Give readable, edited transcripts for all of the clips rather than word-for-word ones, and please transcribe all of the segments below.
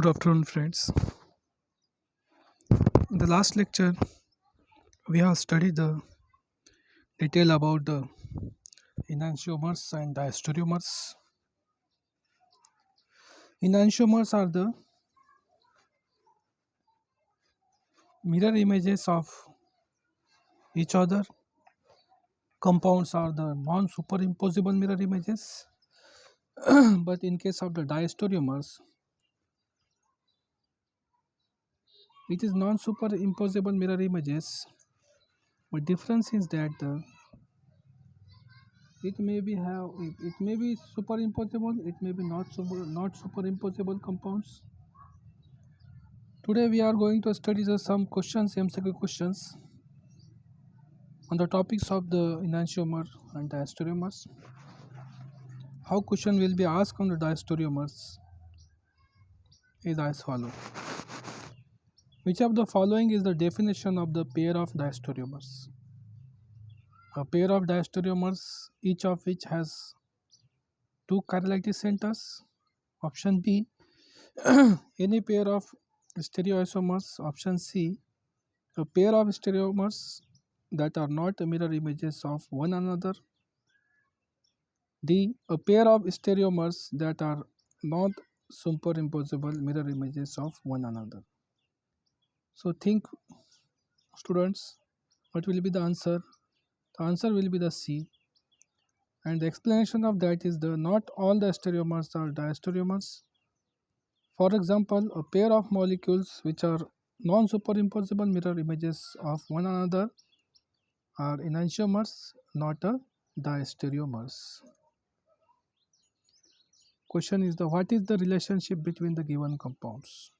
Good afternoon, friends. In the last lecture, we have studied the detail about the enantiomers and diastereomers. Enantiomers are the mirror images of each other. Compounds are the non-superimposable mirror images. But in case of the diastereomers, it is non-superimposable mirror images. But difference is that it may be superimposable, it may be not superimposable compounds. Today we are going to study some questions, MCQ questions on the topics of the enantiomer and diastereomers. How question will be asked on the diastereomers is as follows. Which of the following is the definition of the pair of diastereomers? A pair of diastereomers, each of which has two chiral centers. Option B, any pair of stereoisomers. Option C, a pair of stereomers that are not mirror images of one another. D, a pair of stereomers that are not superimposable mirror images of one another. So think, students, what will be the answer? The answer will be the C, and the explanation of that is the not all the stereomers are diastereomers. For example, a pair of molecules which are non-superimposable mirror images of one another are enantiomers, not a diastereomers. Question is what is the relationship between the given compounds?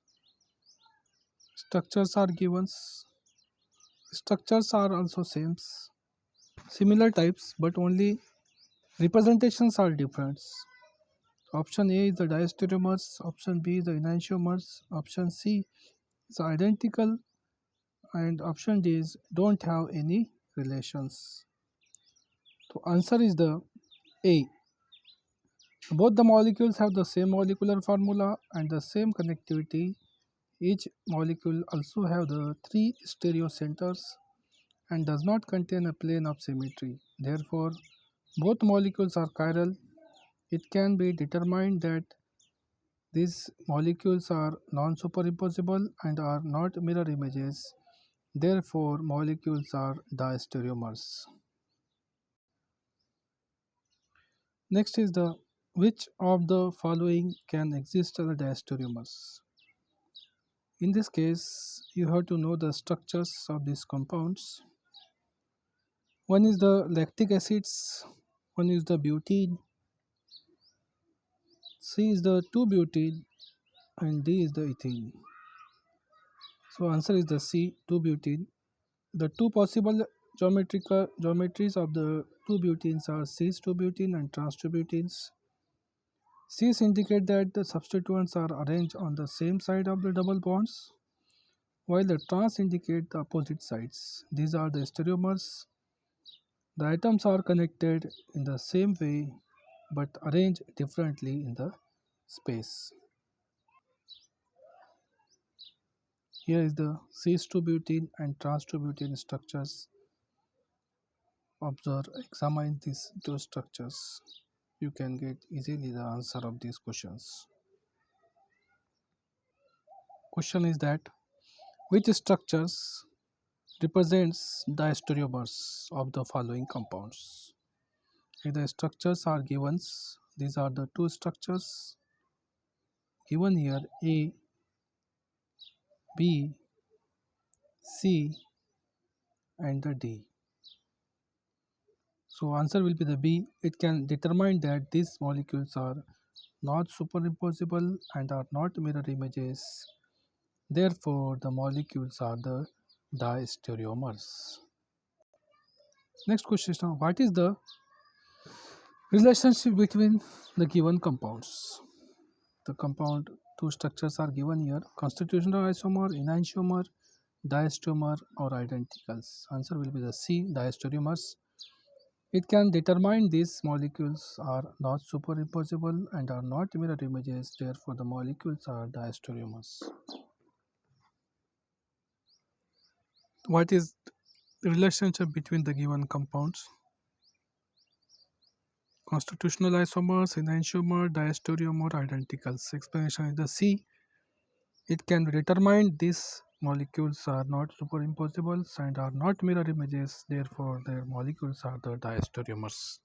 Structures are given. Structures are also similar types, but only representations are different. Option A is the diastereomers, option B is the enantiomers, option C is identical, and option D is don't have any relations. So answer is the A. Both the molecules have the same molecular formula and the same connectivity. Each molecule also have the 3 stereo centers and does not contain a plane of symmetry. Therefore, both molecules are chiral. It can be determined that these molecules are non-superimposable and are not mirror images. Therefore, molecules are diastereomers. Next is the which of the following can exist as a diastereomers? In this case, you have to know the structures of these compounds. One is the lactic acids, one is the butene, C is the 2-butene, and D is the ethene. So answer is the C, 2-butene. The two possible geometries of the 2-butenes are cis-2-butene and trans-2-butenes. Cis indicate that the substituents are arranged on the same side of the double bonds, while the trans indicate the opposite sides. These are the stereomers. The atoms are connected in the same way but arranged differently in the space. Here is the cis-2-butene and trans-2-butene structures. Observe, examine these two structures. You can get easily the answer of these questions. Question is that which structures represents diastereomers of the following compounds? If the structures are given, these are the two structures given here, A, B, C and the D. So answer will be the B. It can determine that these molecules are not superimposable and are not mirror images. Therefore, the molecules are the diastereomers. Next question is now, what is the relationship between the given compounds? The compound two structures are given here: constitutional isomer, enantiomer, diastereomer or identicals. Answer will be the C, diastereomers. It can determine these molecules are not superimposable and are not mirror images, therefore the molecules are diastereomers. What is the relationship between the given compounds? Constitutional isomers, enantiomer, diastereomer, identicals. Explanation is the C. It can determine these molecules are not superimposables and are not mirror images, therefore their molecules are the diastereomers.